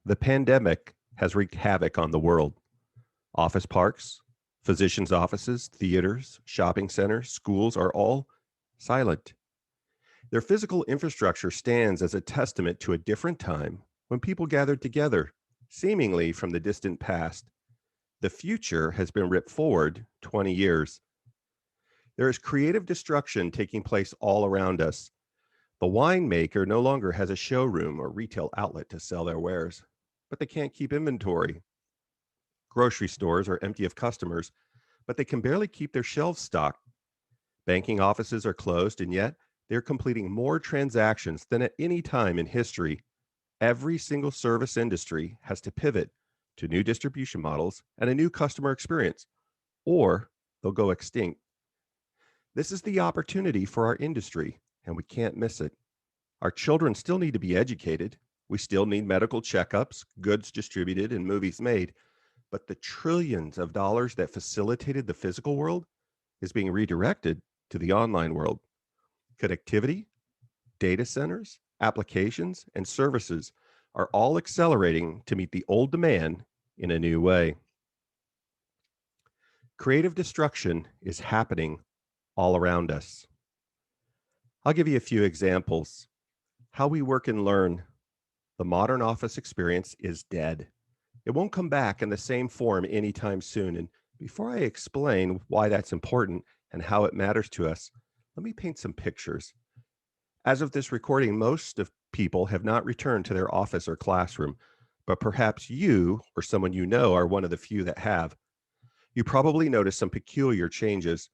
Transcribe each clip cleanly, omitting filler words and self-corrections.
The pandemic has wreaked havoc on the world. Office parks, physicians' offices, theaters, shopping centers, schools are all silent. Their physical infrastructure stands as a testament to a different time when people gathered together, seemingly from the distant past. The future has been ripped forward 20 years. There is creative destruction taking place all around us. The winemaker no longer has a showroom or retail outlet to sell their wares, but they can't keep inventory. Grocery stores are empty of customers, but they can barely keep their shelves stocked. Banking offices are closed, and yet they're completing more transactions than at any time in history. Every single service industry has to pivot to new distribution models and a new customer experience, or they'll go extinct. This is the opportunity for our industry, and we can't miss it. Our children still need to be educated. We still need medical checkups, goods distributed, and movies made. But the trillions of dollars that facilitated the physical world is being redirected to the online world. Connectivity, data centers, applications, and services are all accelerating to meet the old demand in a new way. Creative destruction is happening all around us. I'll give you a few examples. How we work and learn. The modern office experience is dead. It won't come back in the same form anytime soon. And before I explain why that's important and how it matters to us, let me paint some pictures. As of this recording, most of people have not returned to their office or classroom, but perhaps you or someone you know are one of the few that have. You probably noticed some peculiar changes.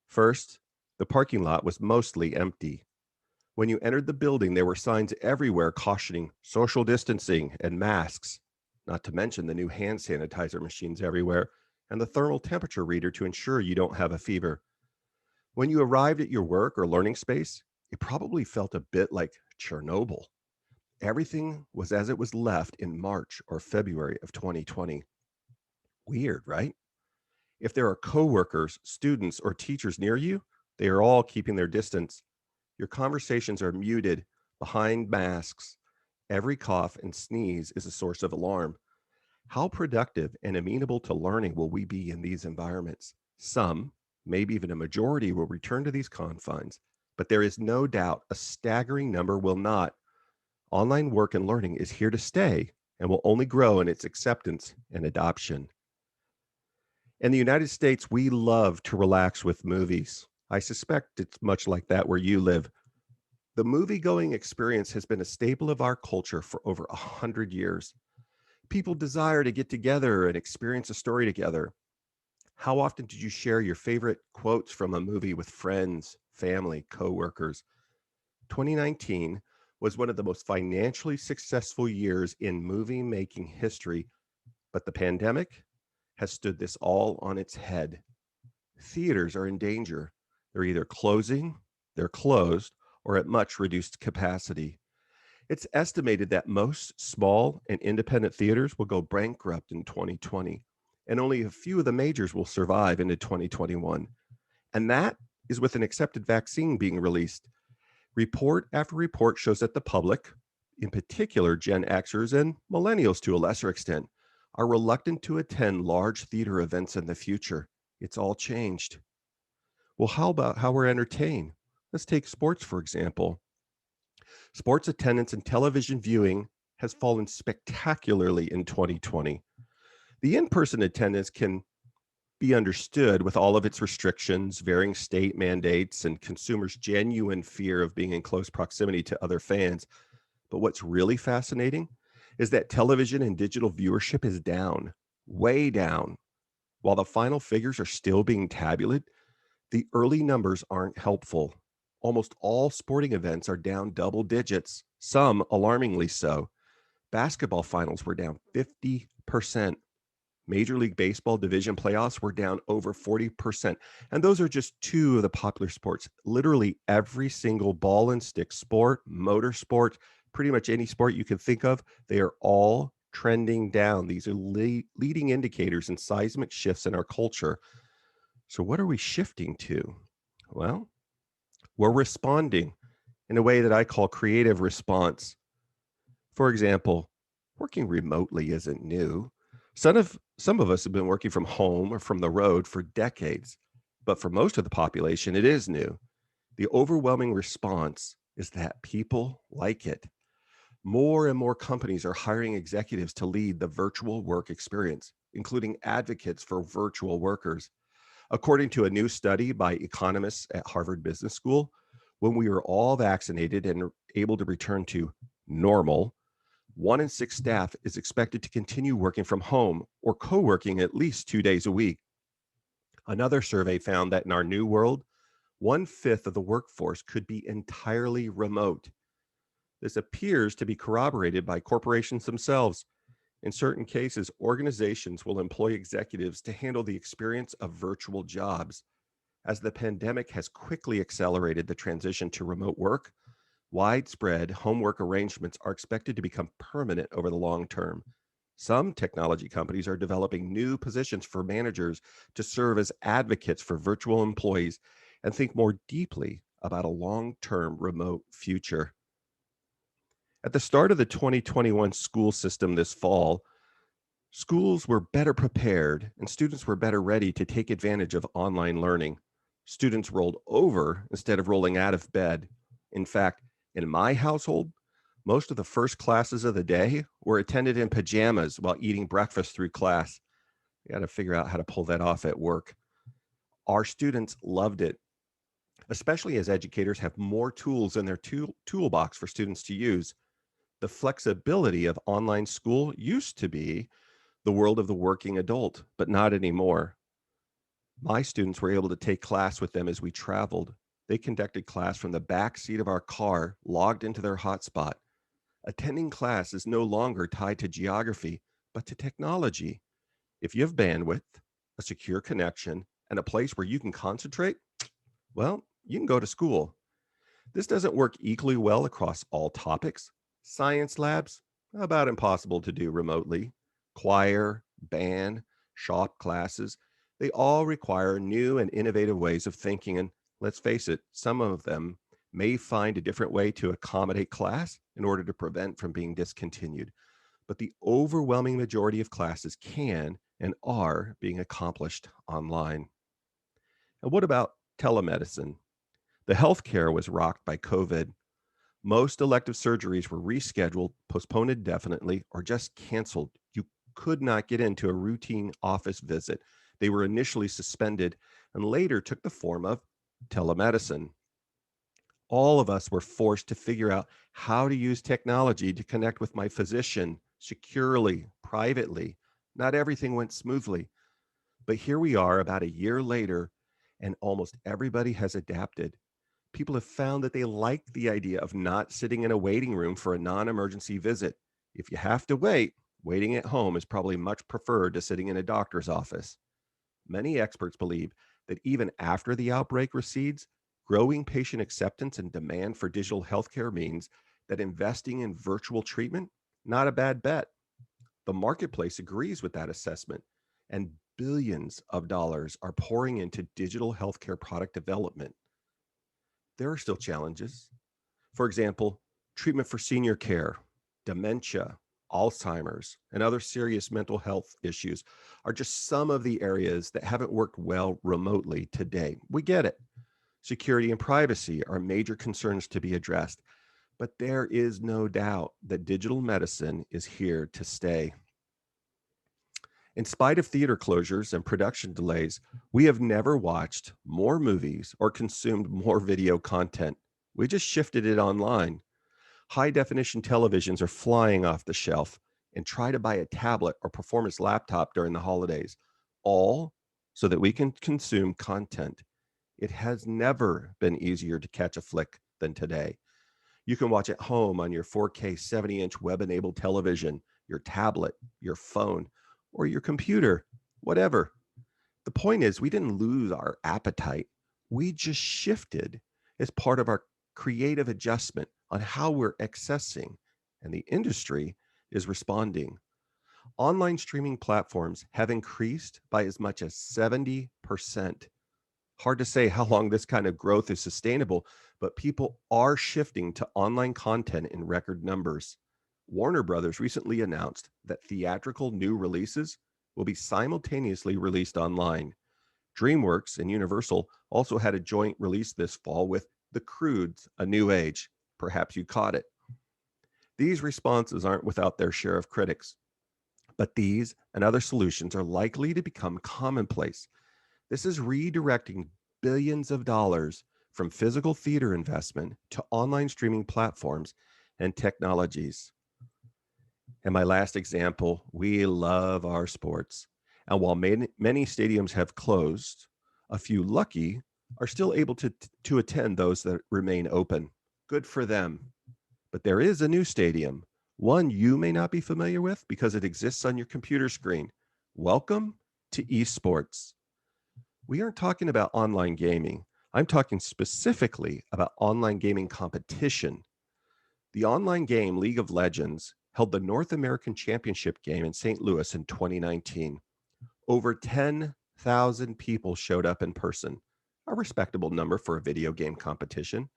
First, the parking lot was mostly empty. When you entered the building, there were signs everywhere cautioning social distancing and masks, not to mention the new hand sanitizer machines everywhere and the thermal temperature reader to ensure you don't have a fever. When you arrived at your work or learning space, it probably felt a bit like Chernobyl. Everything was as it was left in March or February of 2020. Weird, right? If there are coworkers, students, or teachers near you, they are all keeping their distance. Your conversations are muted behind masks. Every cough and sneeze is a source of alarm. How productive and amenable to learning will we be in these environments? Some, maybe even a majority, will return to these confines, but there is no doubt a staggering number will not. Online work and learning is here to stay and will only grow in its acceptance and adoption. In the United States, we love to relax with movies. I suspect it's much like that where you live. The movie going experience has been a staple of our culture for over 100 years. People desire to get together and experience a story together. How often did you share your favorite quotes from a movie with friends, family, coworkers? 2019 was one of the most financially successful years in movie making history, but the pandemic has stood this all on its head. Theaters are in danger. They're either closing, they're closed, or at much reduced capacity. It's estimated that most small and independent theaters will go bankrupt in 2020, and only a few of the majors will survive into 2021. And that is with an accepted vaccine being released. Report after report shows that the public, in particular Gen Xers and millennials to a lesser extent, are reluctant to attend large theater events in the future. It's all changed. Well, how about how we're entertained? Let's take sports, for example. Sports attendance and television viewing has fallen spectacularly in 2020. The in person attendance can be understood with all of its restrictions, varying state mandates, and consumers' genuine fear of being in close proximity to other fans. But what's really fascinating is that television and digital viewership is down, way down. While the final figures are still being tabulated, the early numbers aren't helpful. Almost all sporting events are down double digits, some alarmingly so. Basketball finals were down 50%. Major League Baseball division playoffs were down over 40%. And those are just two of the popular sports. Literally every single ball and stick sport, motorsport, pretty much any sport you can think of, they are all trending down. These are leading indicators and seismic shifts in our culture. So, what are we shifting to? Well, we're responding in a way that I call creative response. For example, Working remotely isn't new. Some of us have been working from home or from the road for decades, but for most of the population, it is new. The overwhelming response is that people like it. More and more companies are hiring executives to lead the virtual work experience, including advocates for virtual workers. According to a new study by economists at Harvard Business School, when we are all vaccinated and able to return to normal, 1 in 6 staff is expected to continue working from home or co working at least 2 days a week. Another survey found that in our new world, 1/5 of the workforce could be entirely remote. This appears to be corroborated by corporations themselves. In certain cases, organizations will employ executives to handle the experience of virtual jobs. As the pandemic has quickly accelerated the transition to remote work, widespread homework arrangements are expected to become permanent over the long term. Some technology companies are developing new positions for managers to serve as advocates for virtual employees and think more deeply about a long term remote future. At the start of the 2021 school system this fall, schools were better prepared and students were better ready to take advantage of online learning. Students rolled over instead of rolling out of bed. In fact, in my household, most of the first classes of the day were attended in pajamas while eating breakfast through class. You got to figure out how to pull that off at work. Our students loved it, especially as educators have more tools in their toolbox for students to use. The flexibility of online school used to be the world of the working adult, but not anymore. My students were able to take class with them as we traveled. They conducted class from the back seat of our car, logged into their hotspot. Attending class is no longer tied to geography, but to technology. If you have bandwidth, a secure connection, and a place where you can concentrate, well, you can go to school. This doesn't work equally well across all topics. Science labs, about impossible to do remotely. Choir, band, shop classes, they all require new and innovative ways of thinking. And let's face it, some of them may find a different way to accommodate class in order to prevent from being discontinued. But the overwhelming majority of classes can and are being accomplished online. And what about telemedicine? The healthcare was rocked by COVID. Most elective surgeries were rescheduled, postponed indefinitely, or just canceled. You could not get into a routine office visit. They were initially suspended and later took the form of telemedicine. All of us were forced to figure out how to use technology to connect with my physician securely, privately. Not everything went smoothly, but here we are about a year later, and almost everybody has adapted. People have found that they like the idea of not sitting in a waiting room for a non emergency visit. If you have to wait, waiting at home is probably much preferred to sitting in a doctor's office. Many experts believe that even after the outbreak recedes, growing patient acceptance and demand for digital healthcare means that investing in virtual treatment, not a bad bet. The marketplace agrees with that assessment, and billions of dollars are pouring into digital healthcare product development. There are still challenges. For example, treatment for senior care, dementia, Alzheimer's, and other serious mental health issues are just some of the areas that haven't worked well remotely today. We get it. Security and privacy are major concerns to be addressed, but there is no doubt that digital medicine is here to stay. In spite of theater closures and production delays, we have never watched more movies or consumed more video content. We just shifted it online. High definition televisions are flying off the shelf, and try to buy a tablet or performance laptop during the holidays, all so that we can consume content. It has never been easier to catch a flick than today. You can watch at home on your 4K 70-inch web enabled television, your tablet, your phone, or your computer, whatever. The point is, we didn't lose our appetite. We just shifted as part of our creative adjustment on how we're accessing, and the industry is responding. Online streaming platforms have increased by as much as 70%. Hard to say how long this kind of growth is sustainable, but people are shifting to online content in record numbers. Warner Brothers recently announced that theatrical new releases will be simultaneously released online. DreamWorks and Universal also had a joint release this fall with The Croods: A New Age. Perhaps you caught it. These responses aren't without their share of critics, but these and other solutions are likely to become commonplace. This is redirecting billions of dollars from physical theater investment to online streaming platforms and technologies. And my last example, we love our sports. And while many stadiums have closed, a few lucky are still able to attend those that remain open. Good for them. But there is a new stadium, one you may not be familiar with because it exists on your computer screen. Welcome to esports. We aren't talking about online gaming. I'm talking specifically about online gaming competition. The online game League of Legends held the North American Championship game in St. Louis in 2019. Over 10,000 people showed up in person, a respectable number for a video game competition.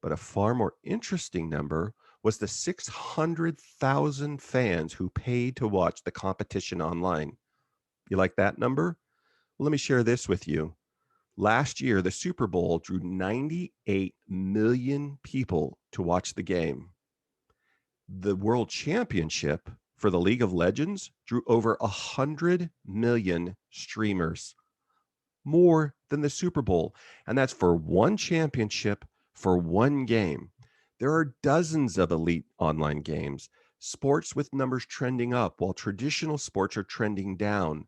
But a far more interesting number was the 600,000 fans who paid to watch the competition online. You like that number? Well, let me share this with you. Last year, the Super Bowl drew 98 million people to watch the game. The World Championship for the League of Legends drew over 100 million streamers, more than the Super Bowl. And that's for one championship for one game. There are dozens of elite online games, sports with numbers trending up while traditional sports are trending down.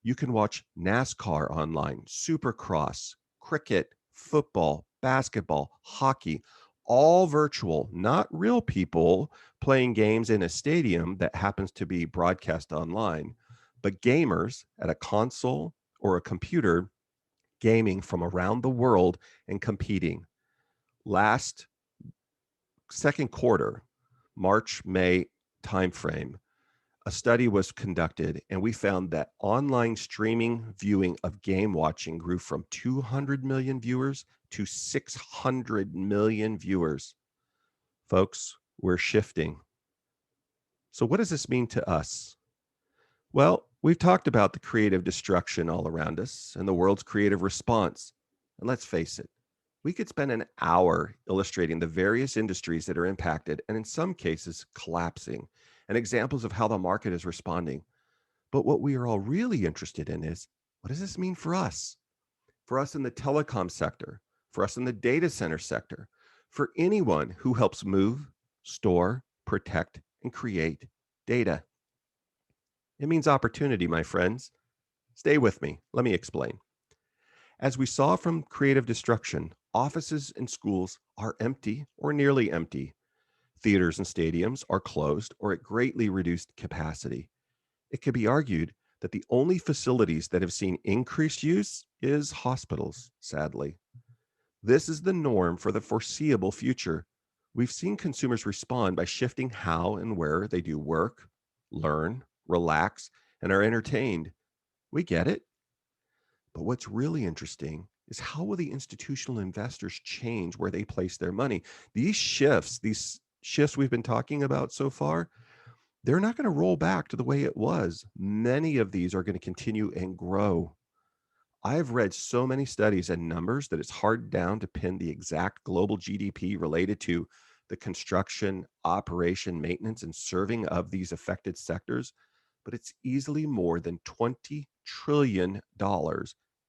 You can watch NASCAR online, Supercross, cricket, football, basketball, hockey, all virtual, not real people playing games in a stadium that happens to be broadcast online, but gamers at a console or a computer gaming from around the world and competing. Last second quarter, March, May timeframe, a study was conducted and we found that online streaming viewing of game watching grew from 200 million viewers to 600 million viewers. Folks, we're shifting. So what does this mean to us? Well, we've talked about the creative destruction all around us and the world's creative response. And let's face it, we could spend an hour illustrating the various industries that are impacted and in some cases collapsing, and examples of how the market is responding. But what we are all really interested in is, what does this mean for us? For us in the telecom sector, for us in the data center sector, for anyone who helps move, store, protect, and create data. It means opportunity, my friends. Stay with me. Let me explain. As we saw from creative destruction, offices and schools are empty or nearly empty. Theaters and stadiums are closed or at greatly reduced capacity. It could be argued that the only facilities that have seen increased use is hospitals, sadly. This is the norm for the foreseeable future. We've seen consumers respond by shifting how and where they do work, learn, relax, and are entertained. We get it. But what's really interesting is how will the institutional investors change where they place their money? These shifts we've been talking about so far, they're not going to roll back to the way it was. Many of these are going to continue and grow. I've read so many studies and numbers that it's hard down to pin the exact global GDP related to the construction, operation, maintenance, and serving of these affected sectors, but it's easily more than $20 trillion,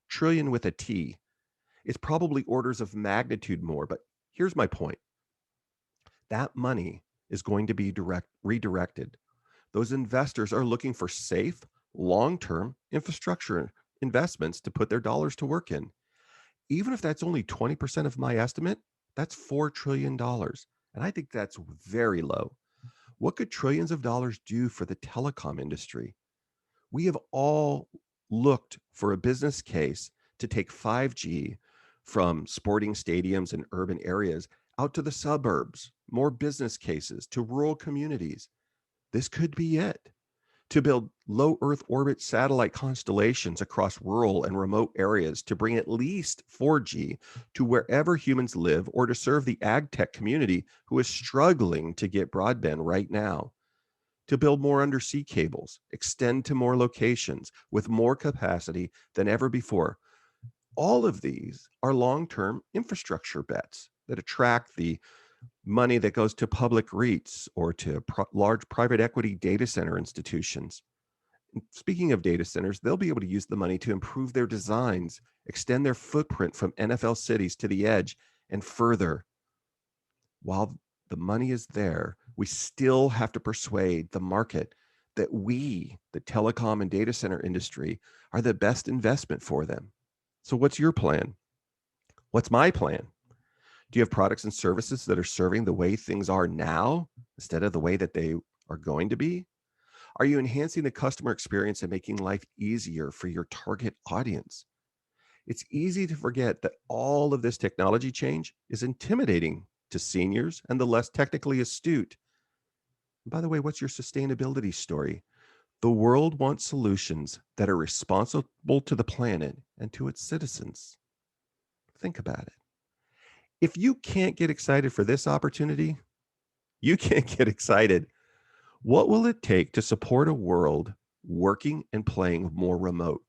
trillion with a T. It's probably orders of magnitude more, but here's my point. That money is going to be redirected. Those investors are looking for safe, long-term infrastructure investments to put their dollars to work in. Even if that's only 20% of my estimate, that's $4 trillion. And I think that's very low. What could trillions of dollars do for the telecom industry? We have all looked for a business case to take 5G from sporting stadiums and urban areas out to the suburbs, more business cases to rural communities. This could be it. to build low Earth orbit satellite constellations across rural and remote areas to bring at least 4G to wherever humans live, or to serve the ag tech community who is struggling to get broadband right now, to build more undersea cables, extend to more locations with more capacity than ever before. All of these are long-term infrastructure bets that attract the money that goes to public REITs or to large private equity data center institutions. Speaking of data centers, they'll be able to use the money to improve their designs, extend their footprint from NFL cities to the edge, and further. While the money is there, we still have to persuade the market that we, the telecom and data center industry, are the best investment for them. So, what's your plan? What's my plan? Do you have products and services that are serving the way things are now instead of the way that they are going to be? Are you enhancing the customer experience and making life easier for your target audience? It's easy to forget that all of this technology change is intimidating to seniors and the less technically astute. By the way, what's your sustainability story? The world wants solutions that are responsible to the planet and to its citizens. Think about it. If you can't get excited for this opportunity, you can't get excited. What will it take to support a world working and playing more remote,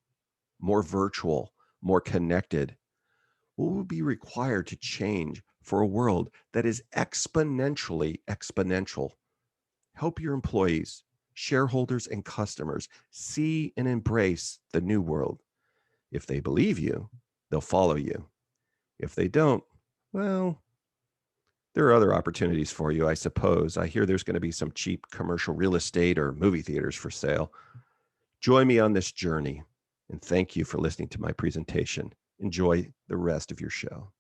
more virtual, more connected? What will be required to change for a world that is exponentially exponential? Help your employees, shareholders, and customers see and embrace the new world. If they believe you, they'll follow you. If they don't, well, there are other opportunities for you, I suppose. I hear there's going to be some cheap commercial real estate or movie theaters for sale. Join me on this journey, and thank you for listening to my presentation. Enjoy the rest of your show.